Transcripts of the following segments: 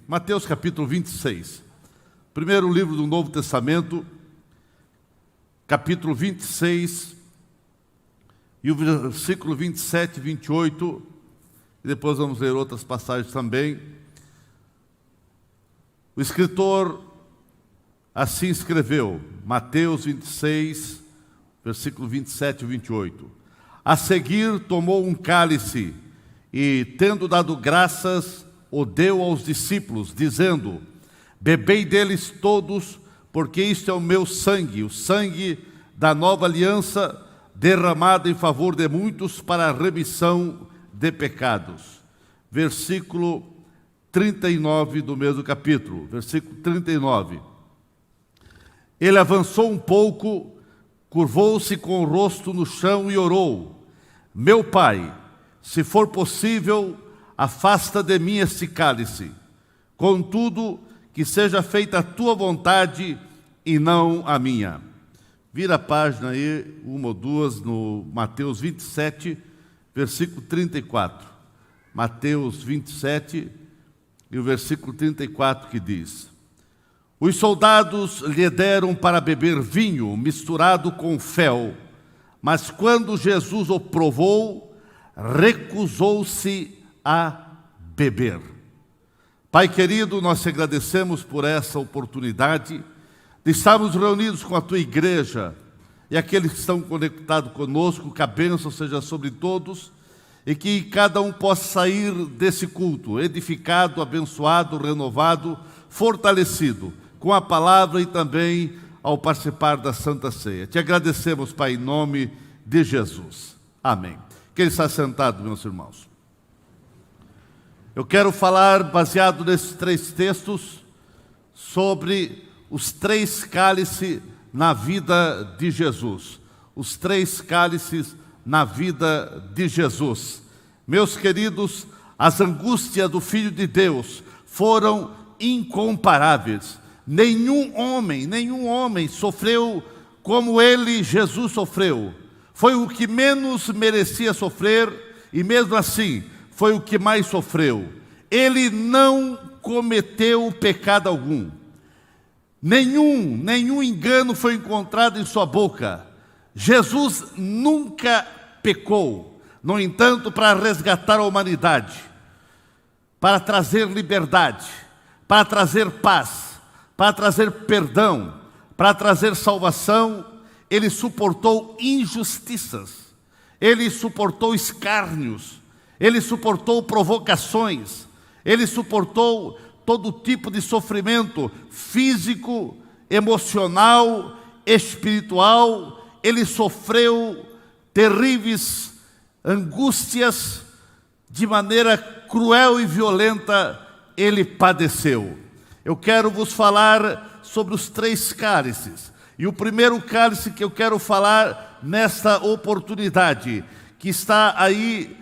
Mateus capítulo 26, primeiro livro do Novo Testamento, capítulo 26, e o versículo 27 e 28, e depois vamos ler outras passagens também. O escritor assim escreveu, Mateus 26, versículo 27 e 28. A seguir tomou um cálice e, tendo dado graças, o deu aos discípulos, dizendo: bebei deles todos, porque isto é o meu sangue, o sangue da nova aliança, derramado em favor de muitos para a remissão de pecados. Versículo 39 do mesmo capítulo, versículo 39. Ele avançou um pouco, curvou-se com o rosto no chão e orou: meu Pai, se for possível, afasta de mim este cálice. Contudo, que seja feita a tua vontade e não a minha. Vira a página aí, uma ou duas, no Mateus 27, versículo 34. Mateus 27 e o versículo 34 que diz: os soldados lhe deram para beber vinho misturado com fel, mas quando Jesus o provou, recusou-se a beber. Pai querido, nós te agradecemos por essa oportunidade de estarmos reunidos com a tua igreja e aqueles que estão conectados conosco, que a bênção seja sobre todos e que cada um possa sair desse culto edificado, abençoado, renovado, fortalecido com a palavra e também ao participar da Santa Ceia. Te agradecemos, Pai, em nome de Jesus. Amém. Quem está sentado, meus irmãos? Eu quero falar, baseado nesses três textos, sobre os três cálices na vida de Jesus. Os três cálices na vida de Jesus. Meus queridos, as angústias do Filho de Deus foram incomparáveis. Nenhum homem sofreu como ele, Jesus, sofreu. Foi o que menos merecia sofrer e mesmo assim foi o que mais sofreu. Ele não cometeu pecado algum. Nenhum engano foi encontrado em sua boca. Jesus nunca pecou. No entanto, para resgatar a humanidade, para trazer liberdade, para trazer paz, para trazer perdão, para trazer salvação, ele suportou injustiças, ele suportou escárnios, ele suportou provocações, ele suportou todo tipo de sofrimento físico, emocional, espiritual. Ele sofreu terríveis angústias, de maneira cruel e violenta ele padeceu. Eu quero vos falar sobre os três cálices. E o primeiro cálice que eu quero falar nesta oportunidade, que está aí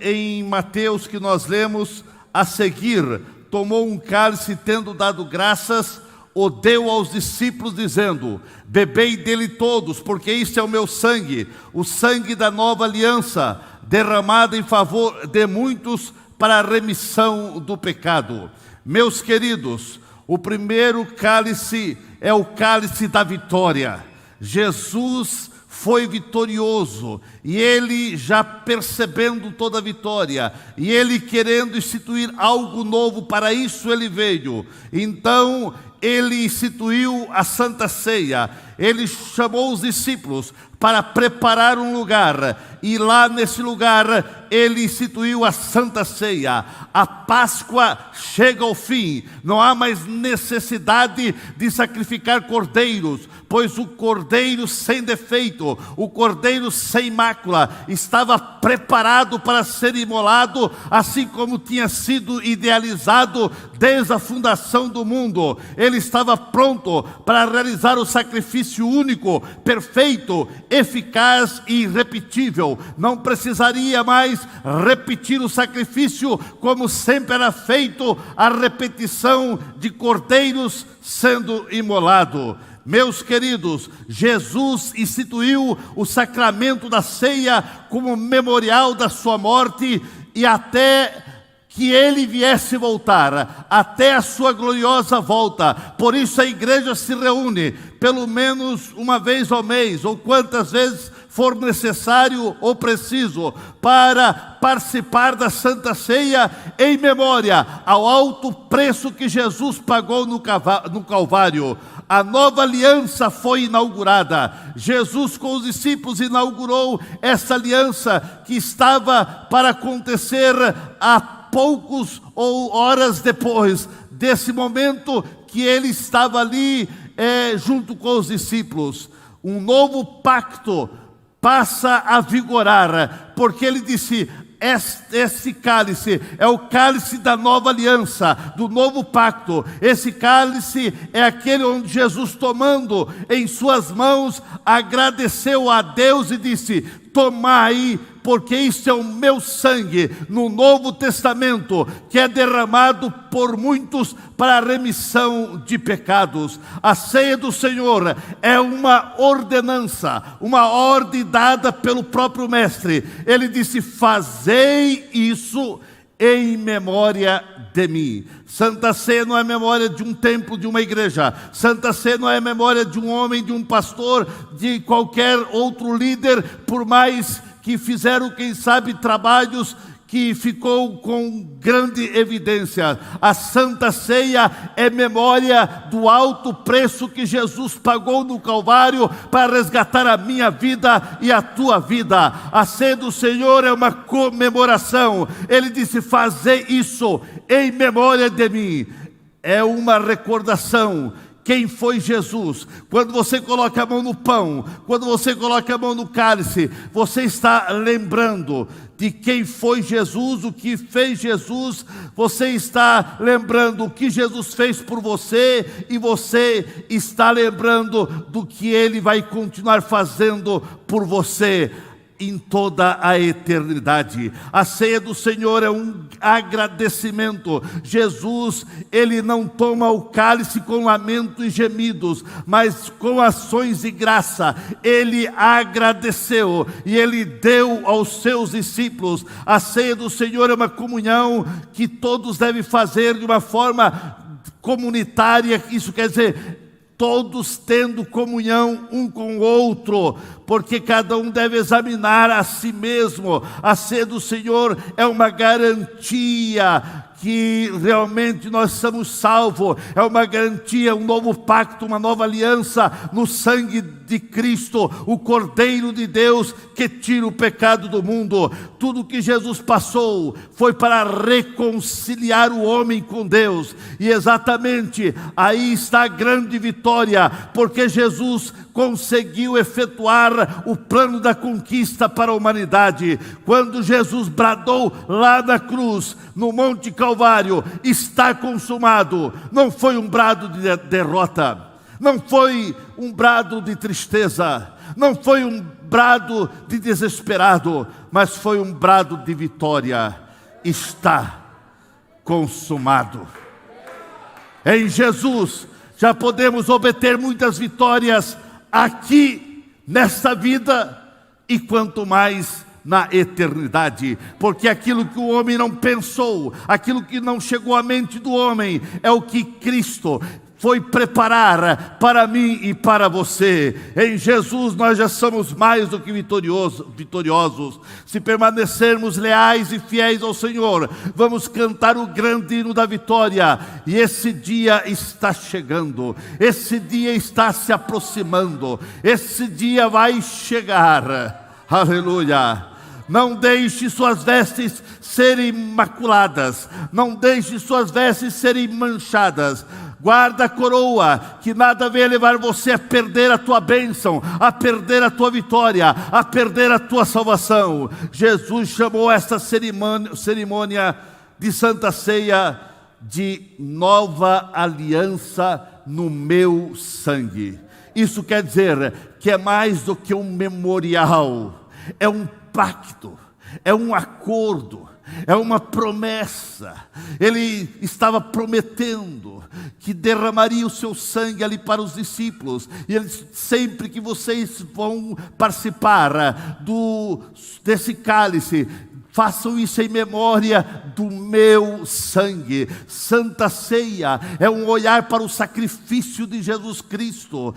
em Mateus, que nós lemos a seguir: tomou um cálice, tendo dado graças, o deu aos discípulos, dizendo: bebei dele todos, porque isto é o meu sangue, o sangue da nova aliança, derramado em favor de muitos para a remissão do pecado. Meus queridos, o primeiro cálice é o cálice da vitória. Jesus foi vitorioso, e ele, já percebendo toda a vitória, e ele querendo instituir algo novo, para isso ele veio. Então ele instituiu a Santa Ceia. Ele chamou os discípulos para preparar um lugar, e lá nesse lugar ele instituiu a Santa Ceia. A Páscoa chega ao fim, não há mais necessidade de sacrificar cordeiros, pois o cordeiro sem defeito, o cordeiro sem mácula, estava preparado para ser imolado, assim como tinha sido idealizado desde a fundação do mundo. Ele estava pronto para realizar o sacrifício único, perfeito, eficaz e irrepetível. Não precisaria mais repetir o sacrifício, como sempre era feito, a repetição de cordeiros sendo imolado. Meus queridos, Jesus instituiu o sacramento da ceia como memorial da sua morte, e até que ele viesse voltar, até a sua gloriosa volta. Por isso a igreja se reúne, pelo menos uma vez ao mês, ou quantas vezes for necessário ou preciso, para participar da Santa Ceia em memória ao alto preço que Jesus pagou no Calvário. A nova aliança foi inaugurada. Jesus com os discípulos inaugurou essa aliança que estava para acontecer há poucos ou horas depois desse momento que ele estava ali junto com os discípulos. Um novo pacto passa a vigorar, porque ele disse: esse cálice é o cálice da nova aliança, do novo pacto. Esse cálice é aquele onde Jesus, tomando em suas mãos, agradeceu a Deus e disse: tomai, porque isso é o meu sangue no Novo Testamento, que é derramado por muitos para a remissão de pecados. A ceia do Senhor é uma ordenança, uma ordem dada pelo próprio Mestre. Ele disse: fazei isso em memória de mim. Santa Ceia não é memória de um templo, de uma igreja. Santa Ceia não é memória de um homem, de um pastor, de qualquer outro líder, por mais que fizeram, quem sabe, trabalhos que ficou com grande evidência. A Santa Ceia é memória do alto preço que Jesus pagou no Calvário para resgatar a minha vida e a tua vida. A ceia do Senhor é uma comemoração. Ele disse: fazei isso em memória de mim. É uma recordação. Quem foi Jesus? Quando você coloca a mão no pão, quando você coloca a mão no cálice, você está lembrando de quem foi Jesus, o que fez Jesus. Você está lembrando o que Jesus fez por você, e você está lembrando do que Ele vai continuar fazendo por você em toda a eternidade. A ceia do Senhor é um agradecimento. Jesus, Ele não toma o cálice com lamento e gemidos, mas com ações de graça. Ele agradeceu e Ele deu aos seus discípulos. A ceia do Senhor é uma comunhão que todos devem fazer de uma forma comunitária. Isso quer dizer, todos tendo comunhão um com o outro, porque cada um deve examinar a si mesmo. A ceia do Senhor é uma garantia que realmente nós somos salvos, é uma garantia, um novo pacto, uma nova aliança no sangue de Cristo, o Cordeiro de Deus que tira o pecado do mundo. Tudo que Jesus passou foi para reconciliar o homem com Deus, e exatamente aí está a grande vitória, porque Jesus conseguiu efetuar o plano da conquista para a humanidade. Quando Jesus bradou lá na cruz, no Monte Calvário: está consumado, não foi um brado de derrota, não foi um brado de tristeza, não foi um brado de desesperado, mas foi um brado de vitória. Está consumado. Em Jesus já podemos obter muitas vitórias aqui nesta vida, e quanto mais na eternidade, porque aquilo que o homem não pensou, aquilo que não chegou à mente do homem, é o que Cristo foi preparar para mim e para você. Em Jesus nós já somos mais do que vitoriosos. Se permanecermos leais e fiéis ao Senhor, vamos cantar o grande hino da vitória. E esse dia está chegando, esse dia está se aproximando, esse dia vai chegar. Aleluia! Não deixe suas vestes serem maculadas, não deixe suas vestes serem manchadas. Guarda a coroa, que nada venha levar você a perder a tua bênção, a perder a tua vitória, a perder a tua salvação. Jesus chamou esta cerimônia de Santa Ceia de nova aliança no meu sangue. Isso quer dizer que é mais do que um memorial, é um pacto, é um acordo, é uma promessa. Ele estava prometendo que derramaria o seu sangue ali para os discípulos. E ele disse: sempre que vocês vão participar desse cálice, Façam isso em memória do meu sangue. Santa Ceia é um olhar para o sacrifício de Jesus Cristo.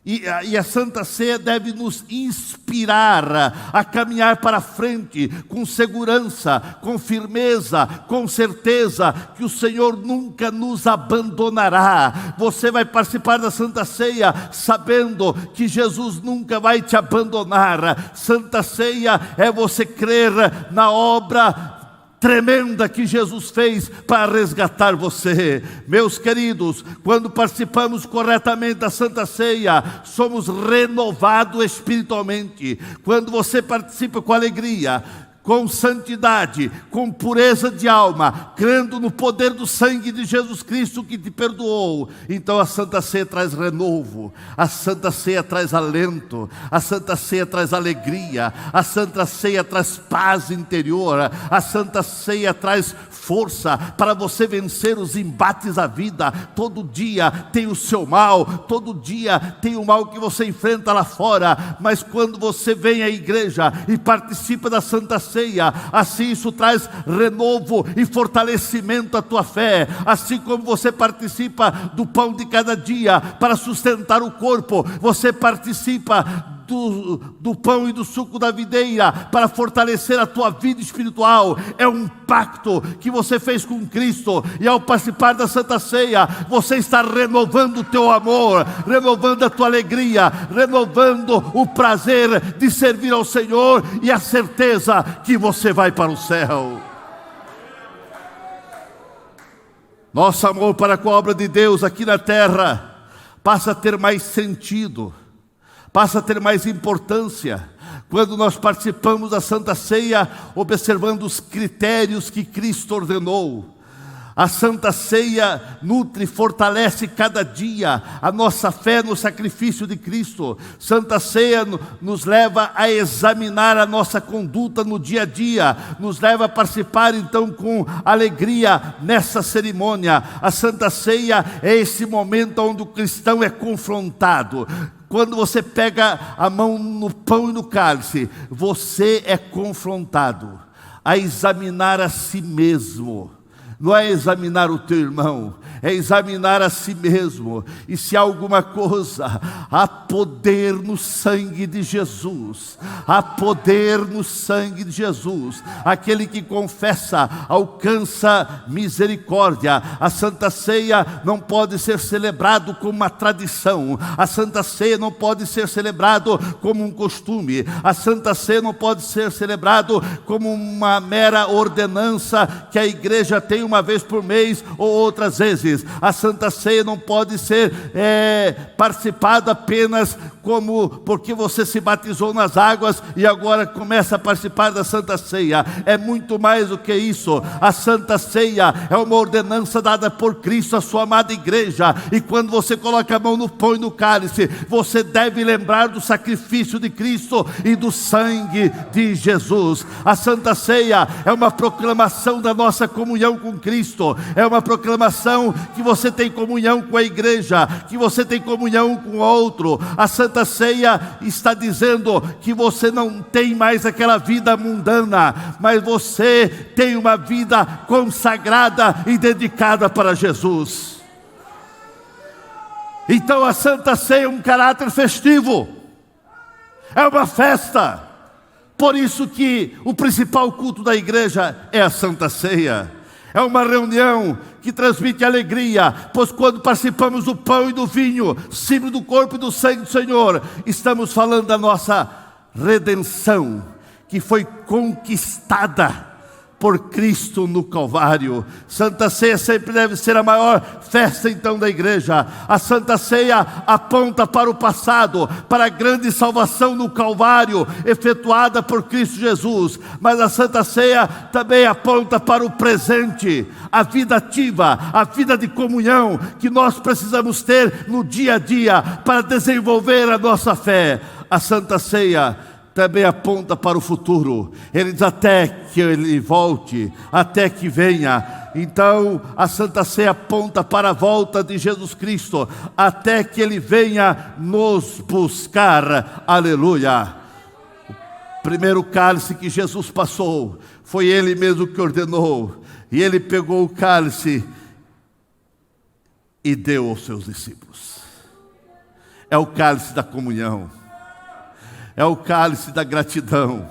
E a Santa Ceia deve nos inspirar a caminhar para frente com segurança, com firmeza, com certeza que o Senhor nunca nos abandonará. Você vai participar da Santa Ceia sabendo que Jesus nunca vai te abandonar. Santa Ceia é você crer na obra tremenda que Jesus fez para resgatar você. Meus queridos, quando participamos corretamente da Santa Ceia, somos renovados espiritualmente. Quando você participa com alegria, com santidade, com pureza de alma, crendo no poder do sangue de Jesus Cristo que te perdoou, então a Santa Ceia traz renovo, a Santa Ceia traz alento, a Santa Ceia traz alegria, a Santa Ceia traz paz interior, a Santa Ceia traz força para você vencer os embates da vida. Todo dia tem o seu mal, todo dia tem o mal que você enfrenta lá fora, mas quando você vem à igreja e participa da Santa Ceia, assim isso traz renovo e fortalecimento à tua fé. Assim como você participa do pão de cada dia para sustentar o corpo, você participa do pão e do suco da videira para fortalecer a tua vida espiritual. É um pacto que você fez com Cristo, e ao participar da Santa Ceia, você está renovando o teu amor, renovando a tua alegria, renovando o prazer de servir ao Senhor e a certeza que você vai para o céu. Nosso amor para com a obra de Deus aqui na terra passa a ter mais sentido, passa a ter mais importância quando nós participamos da Santa Ceia, observando os critérios que Cristo ordenou. A Santa Ceia nutre e fortalece cada dia a nossa fé no sacrifício de Cristo. Santa Ceia nos leva a examinar a nossa conduta no dia a dia, nos leva a participar então com alegria nessa cerimônia. A Santa Ceia é esse momento onde o cristão é confrontado. Quando você pega a mão no pão e no cálice, você é confrontado a examinar a si mesmo. Não é examinar o teu irmão, é examinar a si mesmo. E se há alguma coisa, há poder no sangue de Jesus. Há poder no sangue de Jesus. Aquele que confessa alcança misericórdia. A Santa Ceia não pode ser celebrado como uma tradição. A Santa Ceia não pode ser celebrado como um costume. A Santa Ceia não pode ser celebrado como uma mera ordenança que a igreja tem uma vez por mês ou outras vezes. A Santa Ceia não pode ser participada apenas como porque você se batizou nas águas e agora começa a participar da Santa Ceia. É muito mais do que isso. A Santa Ceia é uma ordenança dada por Cristo à sua amada igreja, e quando você coloca a mão no pão e no cálice, você deve lembrar do sacrifício de Cristo e do sangue de Jesus. A Santa Ceia é uma proclamação da nossa comunhão com Cristo, é uma proclamação que você tem comunhão com a igreja, que você tem comunhão com o outro. A Santa Ceia está dizendo que você não tem mais aquela vida mundana, mas você tem uma vida consagrada e dedicada para Jesus. Então a Santa Ceia é um caráter festivo, é uma festa. Por isso que o principal culto da igreja é a Santa Ceia. É uma reunião que transmite alegria, pois quando participamos do pão e do vinho, símbolo do corpo e do sangue do Senhor, estamos falando da nossa redenção, que foi conquistada por Cristo no Calvário. Santa Ceia sempre deve ser a maior festa então da igreja. A Santa Ceia aponta para o passado, para a grande salvação no Calvário, efetuada por Cristo Jesus. Mas a Santa Ceia também aponta para o presente, a vida ativa, a vida de comunhão que nós precisamos ter no dia a dia para desenvolver a nossa fé. A Santa Ceia também aponta para o futuro. Ele diz: até que ele volte, até que venha. Então a Santa Ceia aponta para a volta de Jesus Cristo, até que ele venha nos buscar. Aleluia. O primeiro cálice que Jesus passou, foi Ele mesmo que ordenou. E Ele pegou o cálice e deu aos seus discípulos. É o cálice da comunhão. É o cálice da gratidão.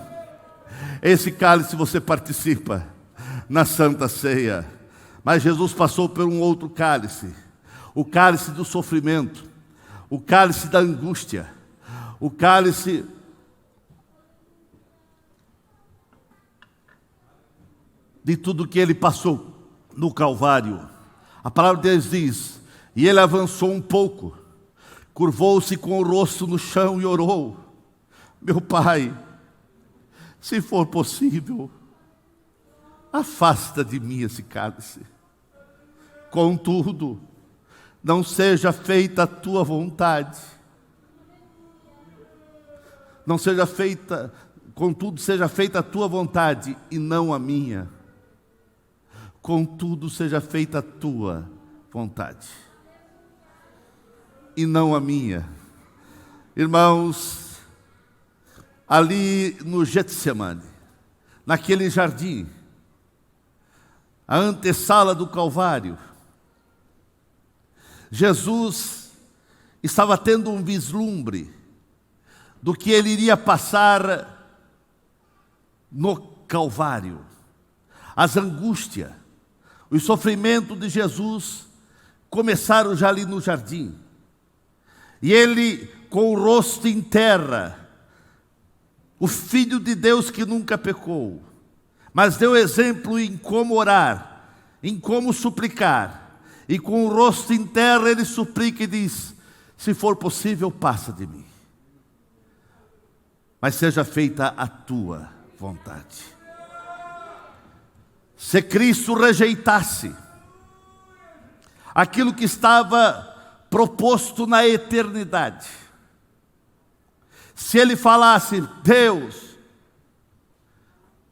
Esse cálice você participa na Santa Ceia. Mas Jesus passou por um outro cálice. O cálice do sofrimento. O cálice da angústia. O cálice de tudo que Ele passou no Calvário. A palavra de Deus diz: e Ele avançou um pouco, curvou-se com o rosto no chão e orou: meu Pai, se for possível, afasta de mim esse cálice. Contudo, não seja feita a tua vontade. Não seja feita, contudo, seja feita a tua vontade e não a minha. Contudo, seja feita a tua vontade e não a minha. Irmãos, ali no Getsemane, naquele jardim, a antessala do Calvário, Jesus estava tendo um vislumbre do que Ele iria passar no Calvário. As angústias, o sofrimento de Jesus começaram já ali no jardim. E Ele, com o rosto em terra, o Filho de Deus que nunca pecou, mas deu exemplo em como orar, em como suplicar. E com o rosto em terra Ele suplica e diz: se for possível, passa de mim, mas seja feita a tua vontade. Se Cristo rejeitasse aquilo que estava proposto na eternidade, se Ele falasse: Deus,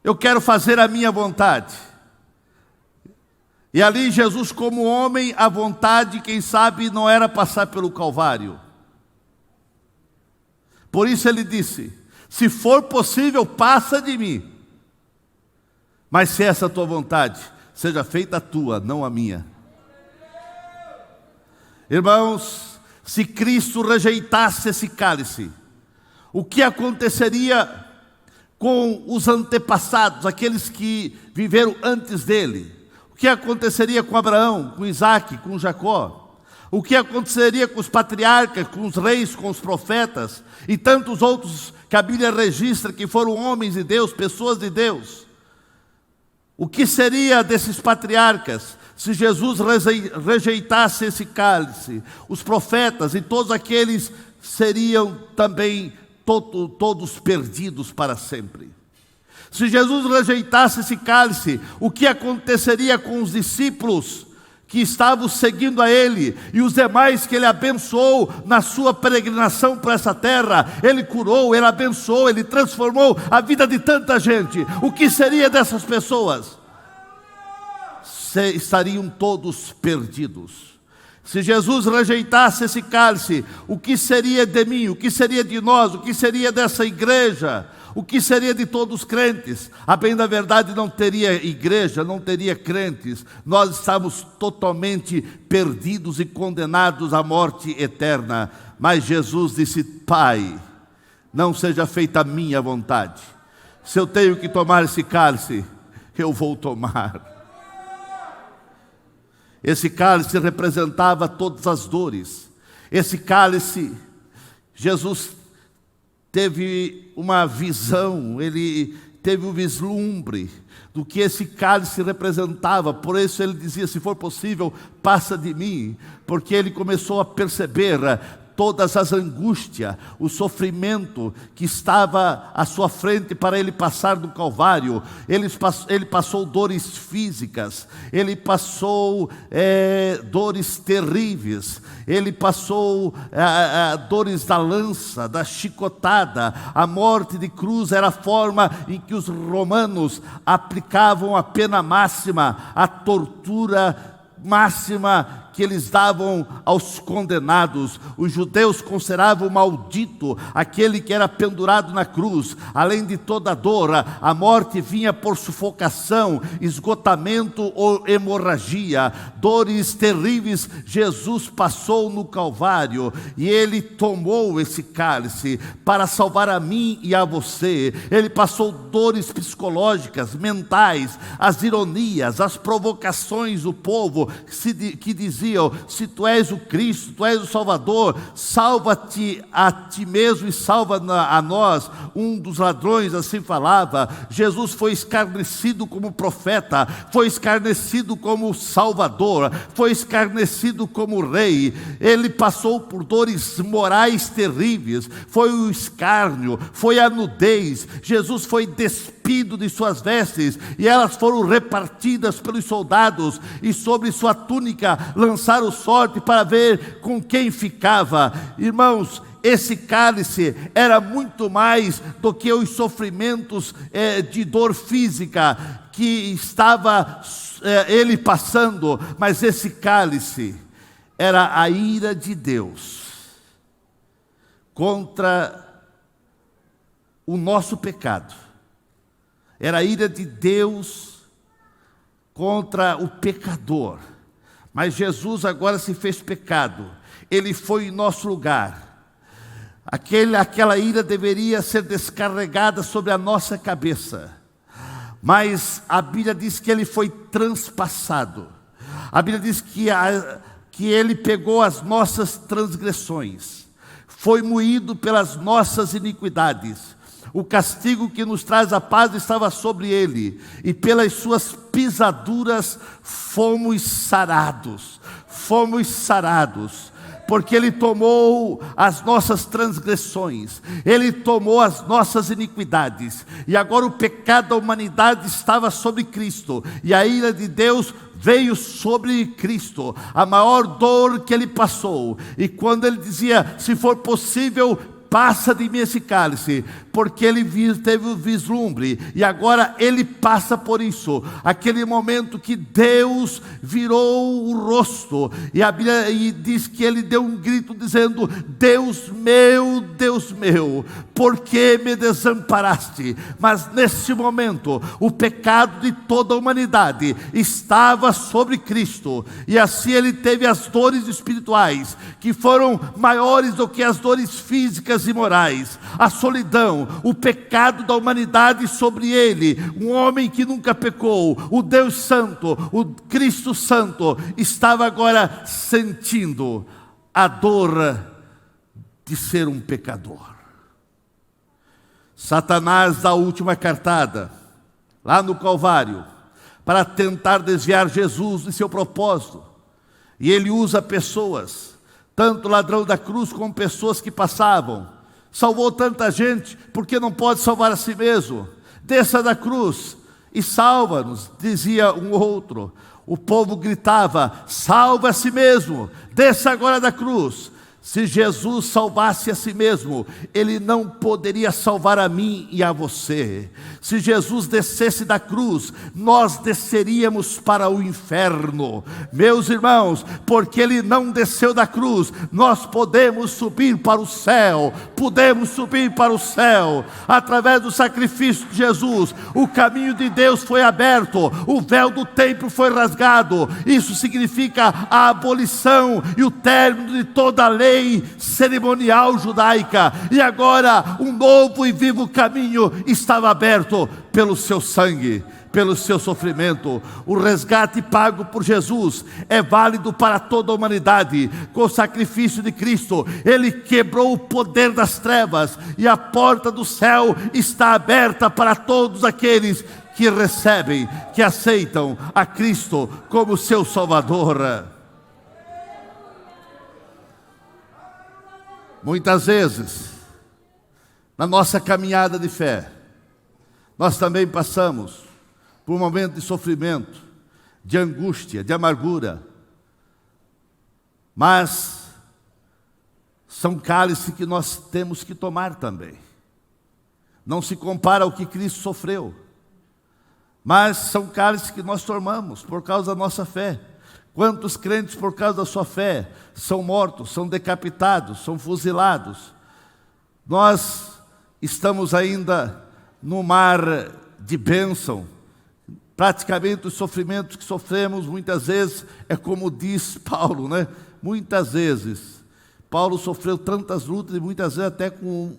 eu quero fazer a minha vontade, e ali Jesus como homem, a vontade, quem sabe, não era passar pelo Calvário. Por isso Ele disse: se for possível, passa de mim, mas se essa tua vontade, seja feita a tua, não a minha. Irmãos, se Cristo rejeitasse esse cálice, o que aconteceria com os antepassados, aqueles que viveram antes dele? O que aconteceria com Abraão, com Isaac, com Jacó? O que aconteceria com os patriarcas, com os reis, com os profetas e tantos outros que a Bíblia registra que foram homens de Deus, pessoas de Deus? O que seria desses patriarcas se Jesus rejeitasse esse cálice? Os profetas e todos aqueles seriam também todos perdidos para sempre. Se Jesus rejeitasse esse cálice, o que aconteceria com os discípulos que estavam seguindo a Ele e os demais que Ele abençoou na sua peregrinação para essa terra? Ele curou, Ele abençoou, Ele transformou a vida de tanta gente. O que seria dessas pessoas? Estariam todos perdidos. Se Jesus rejeitasse esse cálice, o que seria de mim? O que seria de nós? O que seria dessa igreja? O que seria de todos os crentes? A bem da verdade, não teria igreja, não teria crentes. Nós estamos totalmente perdidos e condenados à morte eterna. Mas Jesus disse: Pai, não seja feita a minha vontade. Se eu tenho que tomar esse cálice, eu vou tomar. Esse cálice representava todas as dores. Esse cálice, Jesus teve uma visão, Ele teve um vislumbre do que esse cálice representava. Por isso Ele dizia: se for possível, passa de mim. Porque Ele começou a perceber todas as angústias, o sofrimento que estava à sua frente para Ele passar do Calvário. Ele passou dores físicas, Ele passou dores terríveis, Ele passou dores da lança, da chicotada. A morte de cruz era a forma em que os romanos aplicavam a pena máxima, a tortura máxima que eles davam aos condenados. Os judeus consideravam maldito aquele que era pendurado na cruz. Além de toda dor, a morte vinha por sufocação, esgotamento ou hemorragia. Dores terríveis Jesus passou no Calvário, e Ele tomou esse cálice para salvar a mim e a você. Ele passou dores psicológicas, mentais, as ironias, as provocações do povo que diziam: se tu és o Cristo, tu és o Salvador, salva-te a ti mesmo e salva a nós. Um dos ladrões assim falava. Jesus foi escarnecido como profeta, foi escarnecido como Salvador, foi escarnecido como Rei. Ele passou por dores morais terríveis, foi o escárnio, foi a nudez. Jesus foi despido de suas vestes, e elas foram repartidas pelos soldados, e sobre sua túnica lançaram sorte para ver com quem ficava. Irmãos, esse cálice era muito mais do que os sofrimentos de dor física que estava ele passando, mas esse cálice era a ira de Deus contra o nosso pecado. Era a ira de Deus contra o pecador. Mas Jesus agora se fez pecado. Ele foi em nosso lugar. Aquela ira deveria ser descarregada sobre a nossa cabeça. Mas a Bíblia diz que ele foi transpassado. A Bíblia diz que ele pegou as nossas transgressões. Foi moído pelas nossas iniquidades. O castigo que nos traz a paz estava sobre ele, e pelas suas pisaduras fomos sarados. Fomos sarados, porque ele tomou as nossas transgressões, ele tomou as nossas iniquidades, e agora o pecado da humanidade estava sobre Cristo, e a ira de Deus veio sobre Cristo, a maior dor que ele passou. E quando ele dizia: se for possível, passa de mim esse cálice, porque ele teve o vislumbre, e agora ele passa por isso. Aquele momento que Deus virou o rosto, e a Bíblia diz que ele deu um grito dizendo: Deus meu, por que me desamparaste? Mas nesse momento, o pecado de toda a humanidade estava sobre Cristo, e assim ele teve as dores espirituais, que foram maiores do que as dores físicas e morais. A solidão, o pecado da humanidade sobre ele, um homem que nunca pecou, o Deus Santo, o Cristo Santo, estava agora sentindo a dor de ser um pecador. Satanás dá a última cartada lá no Calvário para tentar desviar Jesus de seu propósito, e ele usa pessoas, tanto o ladrão da cruz como pessoas que passavam. Salvou tanta gente, por que não pode salvar a si mesmo? Desça da cruz e salva-nos, dizia um outro. O povo gritava: salva a si mesmo, desça agora da cruz. Se Jesus salvasse a si mesmo, ele não poderia salvar a mim e a você. Se Jesus descesse da cruz, nós desceríamos para o inferno. Meus irmãos, porque ele não desceu da cruz, nós podemos subir para o céu. Podemos subir para o céu. Através do sacrifício de Jesus, o caminho de Deus foi aberto. O véu do templo foi rasgado. Isso significa a abolição e o término de toda a lei cerimonial judaica, e agora um novo e vivo caminho estava aberto pelo seu sangue, pelo seu sofrimento. O resgate pago por Jesus é válido para toda a humanidade. Com o sacrifício de Cristo, ele quebrou o poder das trevas, e a porta do céu está aberta para todos aqueles que recebem, que aceitam a Cristo como seu Salvador. Muitas vezes, na nossa caminhada de fé, nós também passamos por um momento de sofrimento, de angústia, de amargura, mas são cálices que nós temos que tomar também. Não se compara ao que Cristo sofreu, mas são cálices que nós tomamos por causa da nossa fé. Quantos crentes, por causa da sua fé, são mortos, são decapitados, são fuzilados? Nós estamos ainda no mar de bênção. Praticamente os sofrimentos que sofremos muitas vezes é como diz Paulo, né? Muitas vezes Paulo sofreu tantas lutas e muitas vezes até com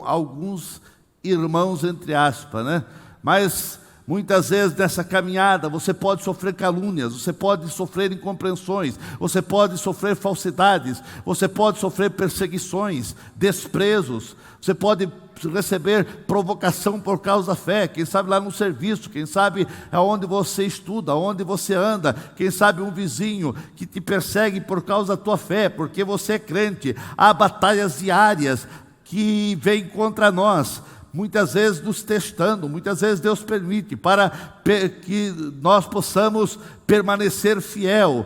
alguns irmãos, entre aspas, né? Mas muitas vezes nessa caminhada você pode sofrer calúnias, você pode sofrer incompreensões, você pode sofrer falsidades, você pode sofrer perseguições, desprezos, você pode receber provocação por causa da fé, quem sabe lá no serviço, quem sabe aonde você estuda, aonde você anda, quem sabe um vizinho que te persegue por causa da tua fé, porque você é crente. Há batalhas diárias que vêm contra nós, muitas vezes nos testando, muitas vezes Deus permite para que nós possamos permanecer fiel,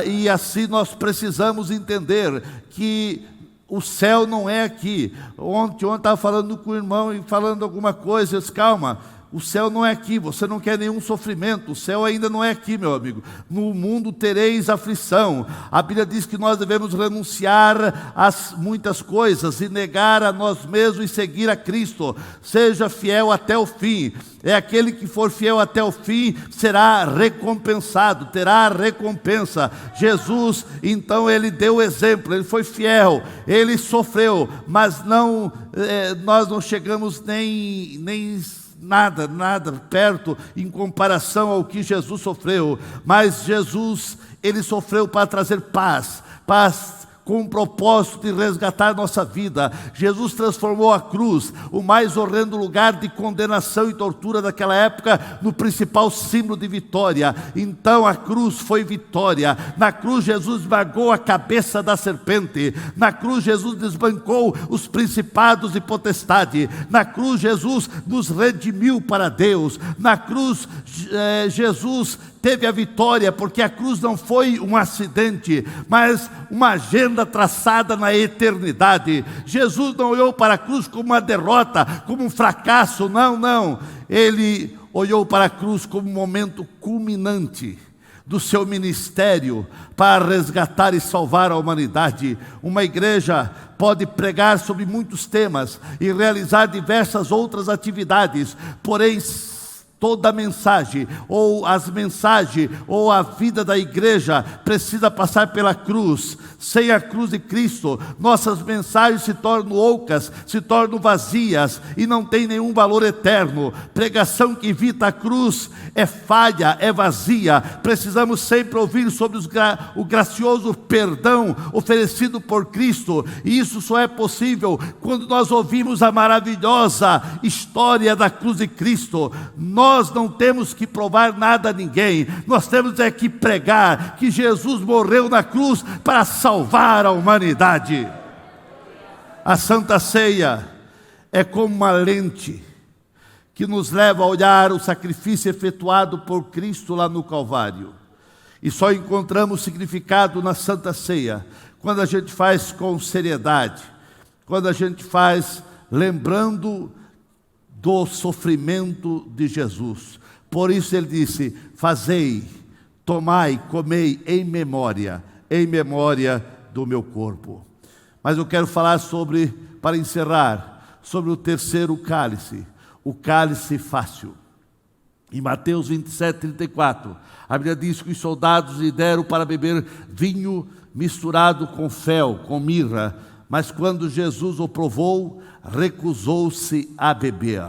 e assim nós precisamos entender que o céu não é aqui. Ontem eu estava falando com o irmão e falando alguma coisa, eu disse, calma, o céu não é aqui, você não quer nenhum sofrimento, o céu ainda não é aqui, meu amigo. No mundo tereis aflição. A Bíblia diz que nós devemos renunciar a muitas coisas e negar a nós mesmos e seguir a Cristo. Seja fiel até o fim. É aquele que for fiel até o fim, será recompensado, terá recompensa. Jesus, então, ele deu o exemplo, ele foi fiel, ele sofreu, mas não, nós não chegamos nem nada perto em comparação ao que Jesus sofreu. Mas Jesus, ele sofreu para trazer paz com o propósito de resgatar nossa vida. Jesus transformou a cruz, o mais horrendo lugar de condenação e tortura daquela época, no principal símbolo de vitória. Então a cruz foi vitória. Na cruz Jesus esmagou a cabeça da serpente. Na cruz Jesus desbancou os principados e potestade. Na cruz Jesus nos redimiu para Deus. Na cruz Jesus teve a vitória, porque a cruz não foi um acidente, mas uma agenda traçada na eternidade. Jesus não olhou para a cruz como uma derrota, como um fracasso, não. Ele olhou para a cruz como um momento culminante do seu ministério para resgatar e salvar a humanidade. Uma igreja pode pregar sobre muitos temas e realizar diversas outras atividades, porém toda a mensagem, ou as mensagens, ou a vida da igreja precisa passar pela cruz. Sem a cruz de Cristo, nossas mensagens se tornam ocas, se tornam vazias e não tem nenhum valor eterno. Pregação que evita a cruz é falha, é vazia. Precisamos sempre ouvir sobre o gracioso perdão oferecido por Cristo, e isso só é possível quando nós ouvimos a maravilhosa história da cruz de Cristo. Nós não temos que provar nada a ninguém, nós temos é que pregar que Jesus morreu na cruz para salvar a humanidade. A Santa Ceia é como uma lente que nos leva a olhar o sacrifício efetuado por Cristo lá no Calvário. E só encontramos significado na Santa Ceia quando a gente faz com seriedade, quando a gente faz lembrando do sofrimento de Jesus. Por isso ele disse: fazei, tomai, comei em memória do meu corpo. Mas eu quero falar sobre, para encerrar, sobre o terceiro cálice, o cálice fácil. Em Mateus 27:34, a Bíblia diz que os soldados lhe deram para beber vinho misturado com fel, com mirra, mas quando Jesus o provou, recusou-se a beber.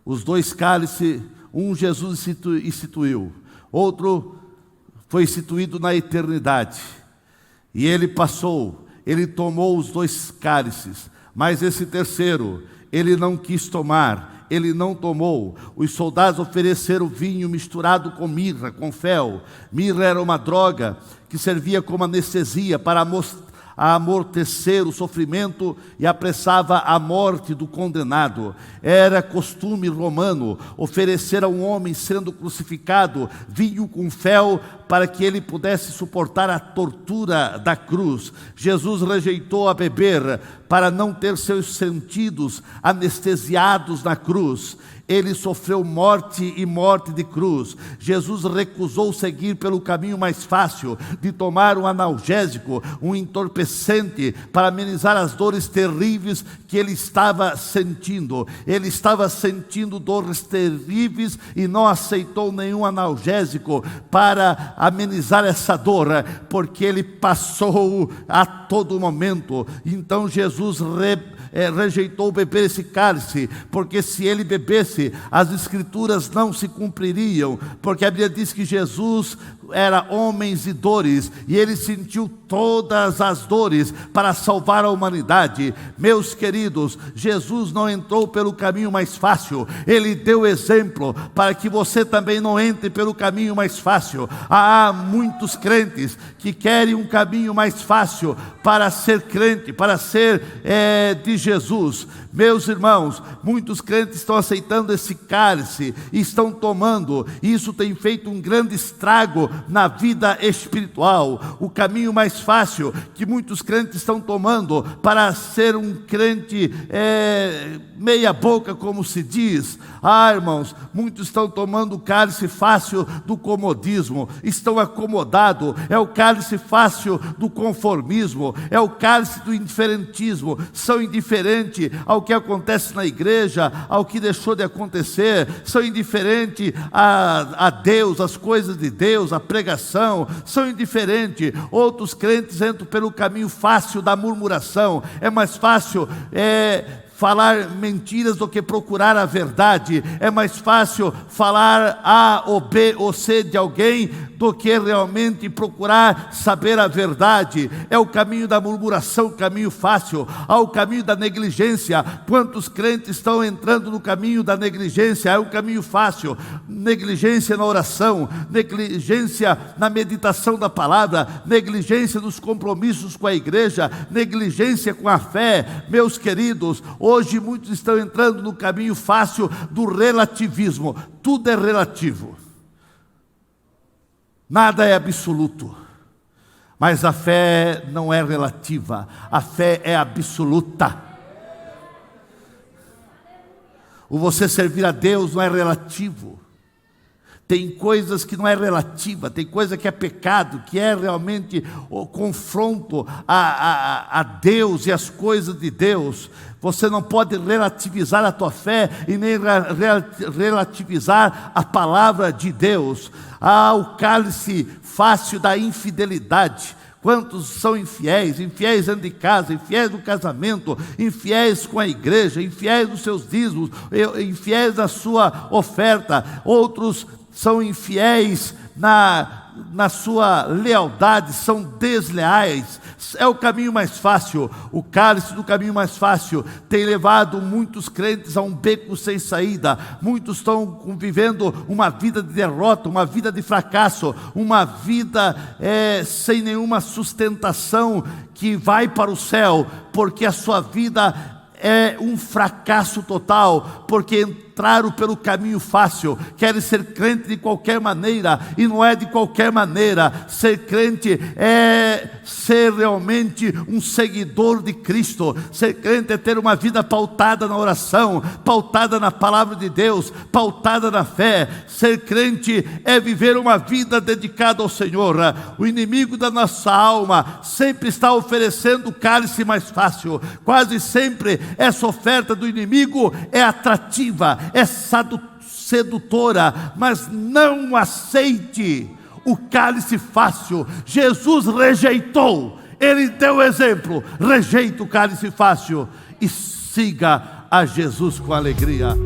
Os dois cálices, um Jesus instituiu, outro foi instituído na eternidade. E ele tomou os dois cálices, mas esse terceiro, ele não quis tomar, ele não tomou. Os soldados ofereceram vinho misturado com mirra, com fel. Mirra era uma droga que servia como anestesia para amortecer o sofrimento e apressava a morte do condenado. Era costume romano oferecer a um homem sendo crucificado vinho com fel para que ele pudesse suportar a tortura da cruz. Jesus rejeitou a beber para não ter seus sentidos anestesiados na cruz. Ele sofreu morte e morte de cruz. Jesus recusou seguir pelo caminho mais fácil de tomar um analgésico, um entorpecente, para amenizar as dores terríveis que ele estava sentindo. Ele estava sentindo dores terríveis e não aceitou nenhum analgésico para amenizar essa dor, porque ele passou a todo momento. Então Jesus rejeitou beber esse cálice, porque se ele bebesse, as escrituras não se cumpririam, porque a Bíblia diz que Jesus era homens e dores, e ele sentiu todas as dores para salvar a humanidade. Meus queridos, Jesus não entrou pelo caminho mais fácil, ele deu exemplo para que você também não entre pelo caminho mais fácil. Há muitos crentes que querem um caminho mais fácil para ser crente, para ser de Jesus. Meus irmãos, muitos crentes estão aceitando esse cálice e estão tomando, e isso tem feito um grande estrago na vida espiritual. O caminho mais fácil que muitos crentes estão tomando para ser um crente meia boca, como se diz. Irmãos, muitos estão tomando o cálice fácil do comodismo, estão acomodados. É o cálice fácil do conformismo, é o cálice do indiferentismo. São indiferentes ao que acontece na igreja, ao que deixou de acontecer, são indiferentes a Deus, as coisas de Deus, a pregação, são indiferentes. Outros crentes entram pelo caminho fácil da murmuração. É mais fácil falar mentiras do que procurar a verdade. É mais fácil falar A ou B ou C de alguém do que realmente procurar saber a verdade. É o caminho da murmuração, o caminho fácil. Há o caminho da negligência. Quantos crentes estão entrando no caminho da negligência? É o caminho fácil. Negligência na oração, negligência na meditação da palavra, negligência nos compromissos com a igreja, negligência com a fé. Meus queridos, hoje muitos estão entrando no caminho fácil do relativismo. Tudo é relativo, nada é absoluto. Mas a fé não é relativa, a fé é absoluta. O você servir a Deus não é relativo. Tem coisas que não é relativa, tem coisa que é pecado, que é realmente o confronto a Deus e as coisas de Deus. Você não pode relativizar a tua fé e nem relativizar a palavra de Deus. Há o cálice fácil da infidelidade. Quantos são infiéis? Infiéis dentro de casa, infiéis no casamento, infiéis com a igreja, infiéis nos seus dízimos, infiéis na sua oferta. Outros são infiéis na sua lealdade, são desleais. É o caminho mais fácil. O cálice do caminho mais fácil tem levado muitos crentes a um beco sem saída. Muitos estão vivendo uma vida de derrota, uma vida de fracasso, uma vida sem nenhuma sustentação que vai para o céu, porque a sua vida é um fracasso total, porque entraram pelo caminho fácil, querem ser crente de qualquer maneira, e não é de qualquer maneira. Ser crente é ser realmente um seguidor de Cristo. Ser crente é ter uma vida pautada na oração, pautada na palavra de Deus, pautada na fé. Ser crente é viver uma vida dedicada ao Senhor. O inimigo da nossa alma sempre está oferecendo o cálice mais fácil. Quase sempre essa oferta do inimigo é atrativa, é sedutora, mas não aceite o cálice fácil. Jesus rejeitou, ele deu exemplo. Rejeite o cálice fácil e siga a Jesus com alegria.